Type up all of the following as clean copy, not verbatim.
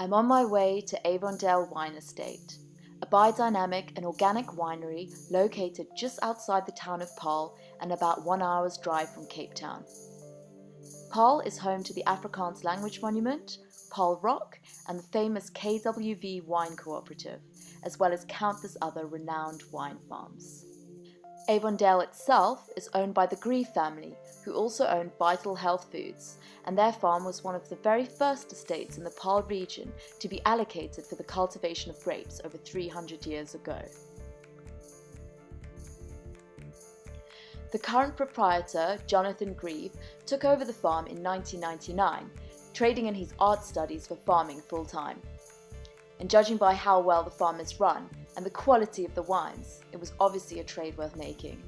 I'm on my way to Avondale Wine Estate, a biodynamic and organic winery located just outside the town of Paarl and about 1 hour's drive from Cape Town. Paarl is home to the Afrikaans Language Monument, Paarl Rock, and the famous KWV Wine Cooperative, as well as countless other renowned wine farms. Avondale itself is owned by the Grieve family, who also own Vital Health Foods, and their farm was one of the very first estates in the Paarl region to be allocated for the cultivation of grapes over 300 years ago. The current proprietor, Jonathan Grieve, took over the farm in 1999, trading in his art studies for farming full-time. And judging by how well the farm is run and the quality of the wines, it was obviously a trade worth making.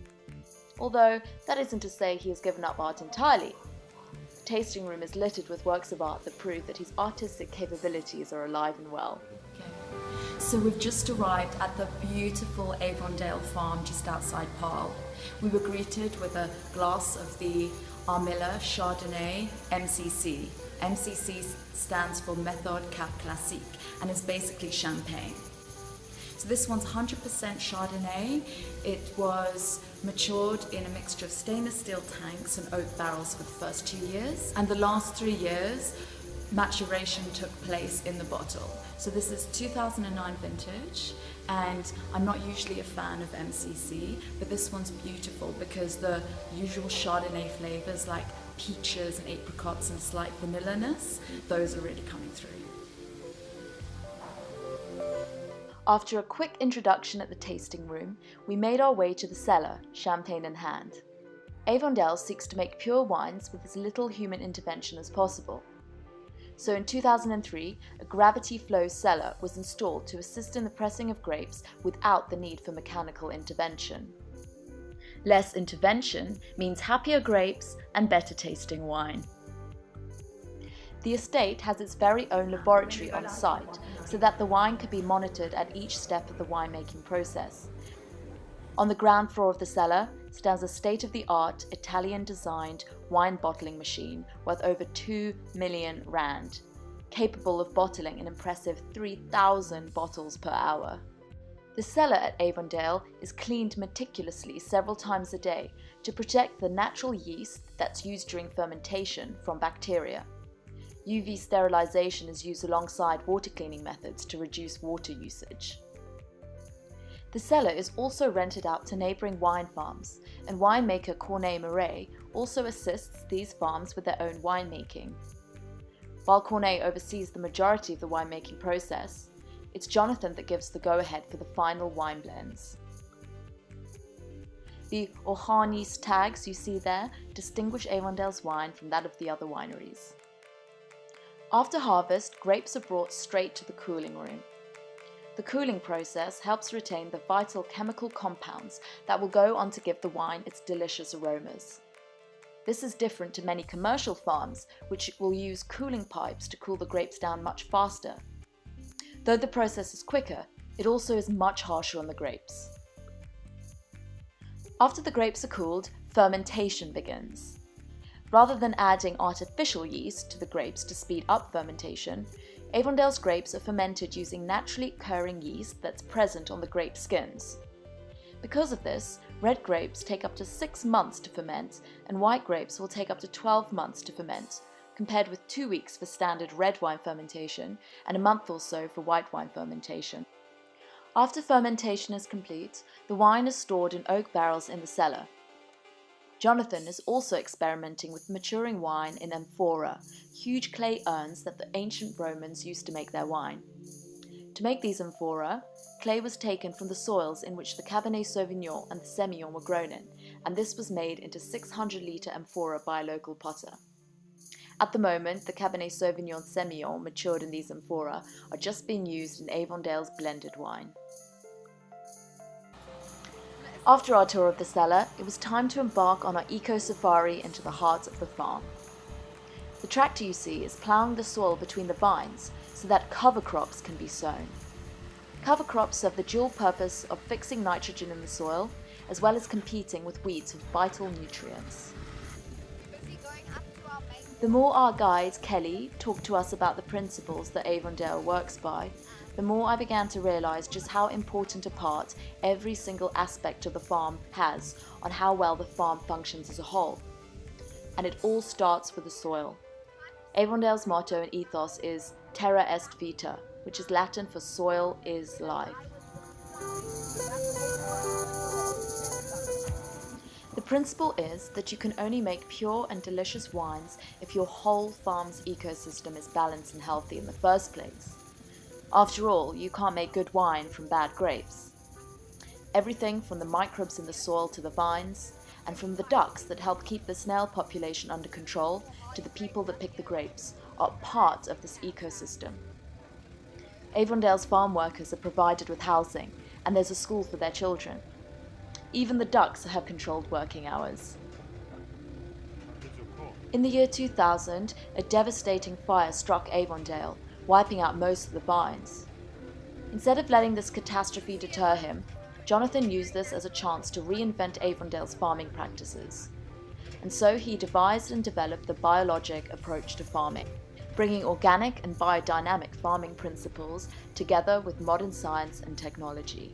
Although, that isn't to say he has given up art entirely. The tasting room is littered with works of art that prove that his artistic capabilities are alive and well. So we've just arrived at the beautiful Avondale farm just outside Paarl. We were greeted with a glass of the Armilla Chardonnay MCC. MCC stands for Méthode Cap Classique and is basically champagne. So this one's 100% Chardonnay. It was matured in a mixture of stainless steel tanks and oak barrels for the first 2 years. And the last 3 years, maturation took place in the bottle. So this is 2009 vintage, and I'm not usually a fan of MCC, but this one's beautiful because the usual Chardonnay flavors like peaches and apricots and slight vanilla-ness, those are really coming through. After a quick introduction at the tasting room, we made our way to the cellar, champagne in hand. Avondale seeks to make pure wines with as little human intervention as possible. So in 2003, a gravity flow cellar was installed to assist in the pressing of grapes without the need for mechanical intervention. Less intervention means happier grapes and better tasting wine. The estate has its very own laboratory on site, so that the wine can be monitored at each step of the winemaking process. On the ground floor of the cellar stands a state-of-the-art Italian-designed wine bottling machine worth over 2 million rand, capable of bottling an impressive 3,000 bottles per hour. The cellar at Avondale is cleaned meticulously several times a day to protect the natural yeast that's used during fermentation from bacteria. UV sterilization is used alongside water cleaning methods to reduce water usage. The cellar is also rented out to neighbouring wine farms, and winemaker Corné Murray also assists these farms with their own winemaking. While Corné oversees the majority of the winemaking process, it's Jonathan that gives the go-ahead for the final wine blends. The Ohanis tags you see there distinguish Avondale's wine from that of the other wineries. After harvest, grapes are brought straight to the cooling room. The cooling process helps retain the vital chemical compounds that will go on to give the wine its delicious aromas. This is different to many commercial farms, which will use cooling pipes to cool the grapes down much faster. Though the process is quicker, it also is much harsher on the grapes. After the grapes are cooled, fermentation begins. Rather than adding artificial yeast to the grapes to speed up fermentation, Avondale's grapes are fermented using naturally occurring yeast that's present on the grape skins. Because of this, red grapes take up to 6 months to ferment, and white grapes will take up to 12 months to ferment, compared with 2 weeks for standard red wine fermentation and a month or so for white wine fermentation. After fermentation is complete, the wine is stored in oak barrels in the cellar. Jonathan is also experimenting with maturing wine in amphora, huge clay urns that the ancient Romans used to make their wine. To make these amphora, clay was taken from the soils in which the Cabernet Sauvignon and the Semillon were grown in, and this was made into 600-litre amphora by a local potter. At the moment, the Cabernet Sauvignon Semillon matured in these amphora are just being used in Avondale's blended wine. After our tour of the cellar, it was time to embark on our eco-safari into the heart of the farm. The tractor you see is ploughing the soil between the vines so that cover crops can be sown. Cover crops serve the dual purpose of fixing nitrogen in the soil, as well as competing with weeds with vital nutrients. We're going up to our main The more our guide, Kelly, talked to us about the principles that Avondale works by, the more I began to realise just how important a part every single aspect of the farm has on how well the farm functions as a whole. And it all starts with the soil. Avondale's motto and ethos is Terra est vita, which is Latin for soil is life. The principle is that you can only make pure and delicious wines if your whole farm's ecosystem is balanced and healthy in the first place. After all, you can't make good wine from bad grapes. Everything from the microbes in the soil to the vines, and from the ducks that help keep the snail population under control to the people that pick the grapes, are part of this ecosystem. Avondale's farm workers are provided with housing, and there's a school for their children. Even the ducks have controlled working hours. In the year 2000, a devastating fire struck Avondale, wiping out most of the vines. Instead of letting this catastrophe deter him, Jonathan used this as a chance to reinvent Avondale's farming practices. And so he devised and developed the BioLOGIC approach to farming, bringing organic and biodynamic farming principles together with modern science and technology.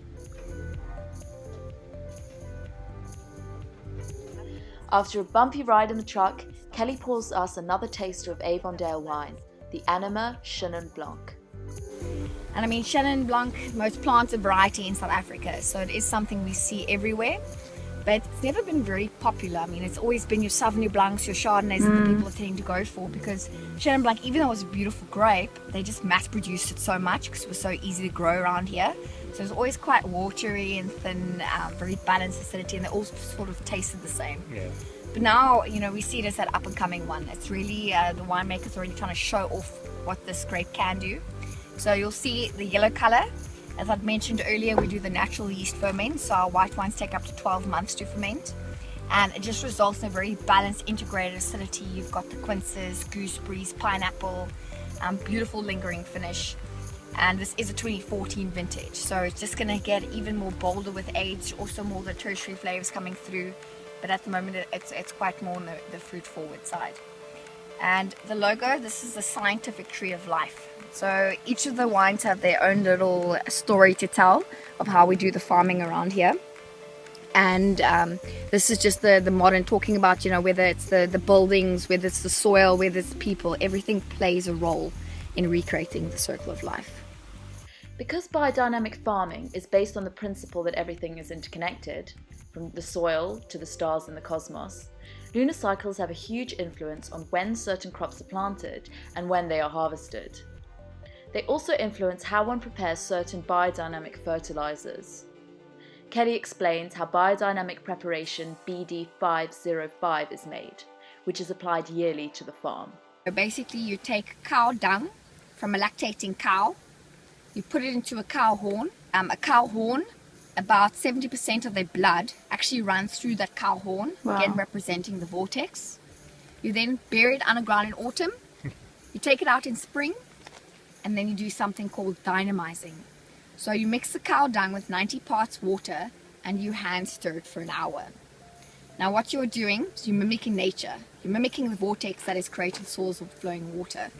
After a bumpy ride in the truck, Kelly pours us another taster of Avondale wine, the Anima Chenin Blanc. And I mean, Chenin Blanc, most planted variety in South Africa, so it is something we see everywhere, but it's never been very popular. I mean, it's always been your Sauvignon Blancs, your Chardonnays that the people are tending to go for, because Chenin Blanc, even though it was a beautiful grape, they just mass produced it so much because it was so easy to grow around here. So it was always quite watery and thin, very balanced acidity, and they all sort of tasted the same. Yeah. But now, you know, we see it as that up-and-coming one. It's really, the winemakers are really trying to show off what this grape can do. So you'll see the yellow color. As I've mentioned earlier, we do the natural yeast ferment, so our white wines take up to 12 months to ferment. And it just results in a very balanced, integrated acidity. You've got the quinces, gooseberries, pineapple, beautiful lingering finish. And this is a 2014 vintage, so it's just going to get even more bolder with age, also more the tertiary flavors coming through, but at the moment it's quite more on the fruit forward side. And the logo, this is the scientific tree of life. So each of the wines have their own little story to tell of how we do the farming around here. And this is just the modern, talking about, you know, whether it's the buildings, whether it's the soil, whether it's the people, everything plays a role in recreating the circle of life. Because biodynamic farming is based on the principle that everything is interconnected, from the soil to the stars and the cosmos, lunar cycles have a huge influence on when certain crops are planted and when they are harvested. They also influence how one prepares certain biodynamic fertilizers. Kelly explains how biodynamic preparation BD505 is made, which is applied yearly to the farm. So basically you take cow dung from a lactating cow, you put it into a cow horn. A cow horn, about 70% of their blood actually runs through that cow horn, again representing the vortex. You then bury it underground in autumn, you take it out in spring, and then you do something called dynamizing. So you mix the cow dung with 90 parts water and you hand stir it for an hour. Now what you're doing is you're mimicking nature. You're mimicking the vortex that is created soils of flowing water.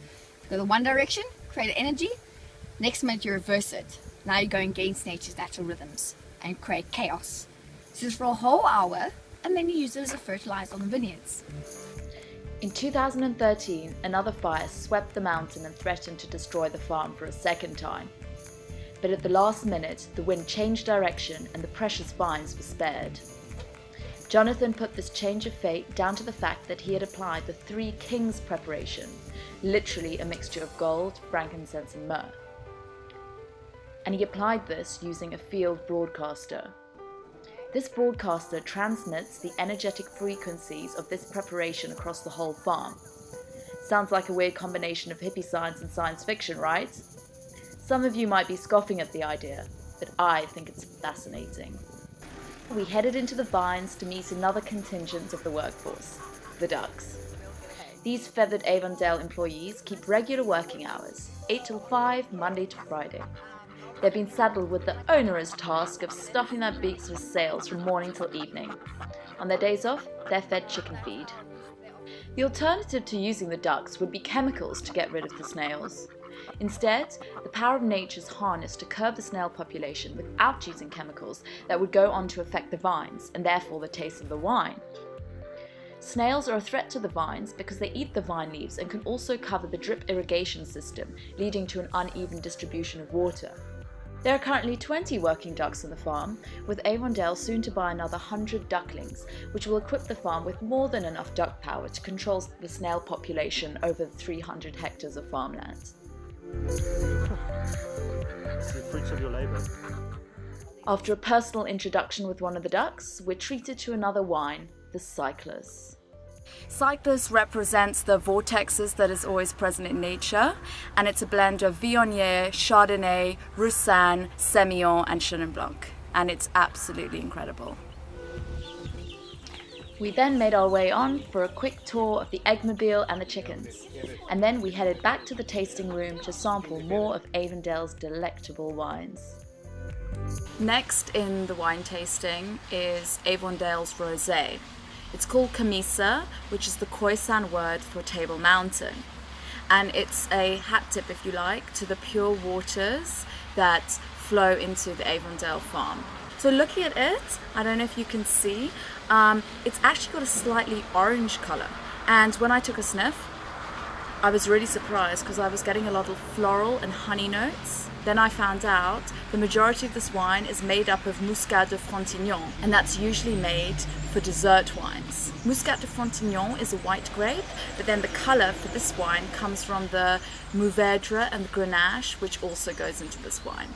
Go the one direction, create energy, next minute you reverse it. Now you're going against nature's natural rhythms and create chaos. So this for a whole hour, and then you use it as a fertilizer on the vineyards. In 2013, another fire swept the mountain and threatened to destroy the farm for a second time. But at the last minute, the wind changed direction and the precious vines were spared. Jonathan put this change of fate down to the fact that he had applied the Three Kings preparation, literally a mixture of gold, frankincense and myrrh. And he applied this using a field broadcaster. This broadcaster transmits the energetic frequencies of this preparation across the whole farm. Sounds like a weird combination of hippie science and science fiction, right? Some of you might be scoffing at the idea, but I think it's fascinating. We headed into the vines to meet another contingent of the workforce, the ducks. These feathered Avondale employees keep regular working hours, 8 till 5, Monday to Friday. They've been saddled with the onerous task of stuffing their beaks with sales from morning till evening. On their days off, they're fed chicken feed. The alternative to using the ducks would be chemicals to get rid of the snails. Instead, the power of nature is harnessed to curb the snail population without using chemicals that would go on to affect the vines and therefore the taste of the wine. Snails are a threat to the vines because they eat the vine leaves and can also cover the drip irrigation system, leading to an uneven distribution of water. There are currently 20 working ducks on the farm, with Avondale soon to buy another 100 ducklings, which will equip the farm with more than enough duck power to control the snail population over the 300 hectares of farmland. It's the fruits of your labour. After a personal introduction with one of the ducks, we're treated to another wine, the Cyclers. Cyclers represents the vortexes that is always present in nature, and it's a blend of Viognier, Chardonnay, Roussanne, Semillon and Chenin Blanc, and it's absolutely incredible. We then made our way on for a quick tour of the eggmobile and the chickens, and then we headed back to the tasting room to sample more of Avondale's delectable wines. Next in the wine tasting is Avondale's Rosé. It's called Camisa, which is the Khoisan word for Table Mountain. And it's a hat tip, if you like, to the pure waters that flow into the Avondale farm. So looking at it, I don't know if you can see, it's actually got a slightly orange color. And when I took a sniff, I was really surprised because I was getting a lot of floral and honey notes. Then I found out the majority of this wine is made up of Muscat de Frontignan, and that's usually made for dessert wines. Muscat de Frontignan is a white grape, but then the color for this wine comes from the Mourvèdre and the Grenache, which also goes into this wine.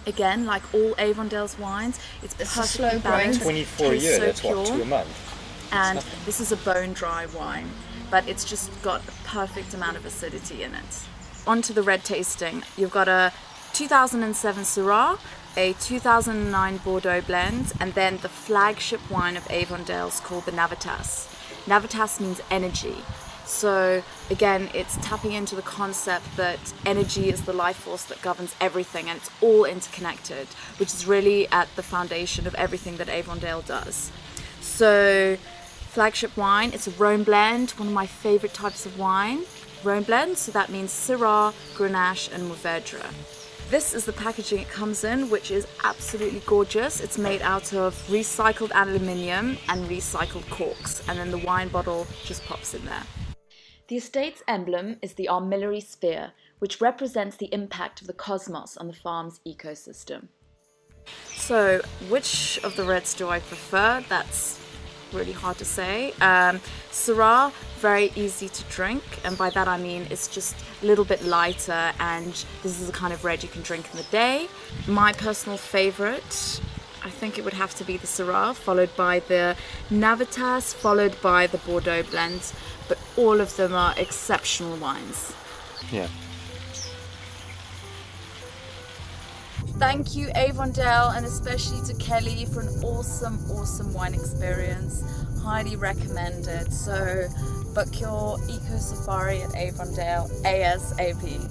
Again, like all Avondale's wines, it's perfectly balanced. 24 a year, that's what, 2 a month? And this is a bone dry wine, but it's just got a perfect amount of acidity in it. On to the red tasting. You've got a 2007 Syrah, a 2009 Bordeaux blend, and then the flagship wine of Avondale's called the Navitas. Navitas means energy. So again, it's tapping into the concept that energy is the life force that governs everything, and it's all interconnected, which is really at the foundation of everything that Avondale does. So flagship wine, it's a Rhone blend, one of my favorite types of wine. Rhone blend, so that means Syrah, Grenache and Mourvèdre. This is the packaging it comes in, which is absolutely gorgeous. It's made out of recycled aluminium and recycled corks, and then the wine bottle just pops in there. The estate's emblem is the armillary sphere, which represents the impact of the cosmos on the farm's ecosystem. So, which of the reds do I prefer? That's really hard to say. Syrah, very easy to drink, and by that I mean it's just a little bit lighter, and this is the kind of red you can drink in the day. My personal favorite, I think it would have to be the Syrah, followed by the Navitas, followed by the Bordeaux blends, but all of them are exceptional wines. Yeah. Thank you Avondale, and especially to Kelly for an awesome wine experience. Highly recommended. So book your eco safari at Avondale ASAP.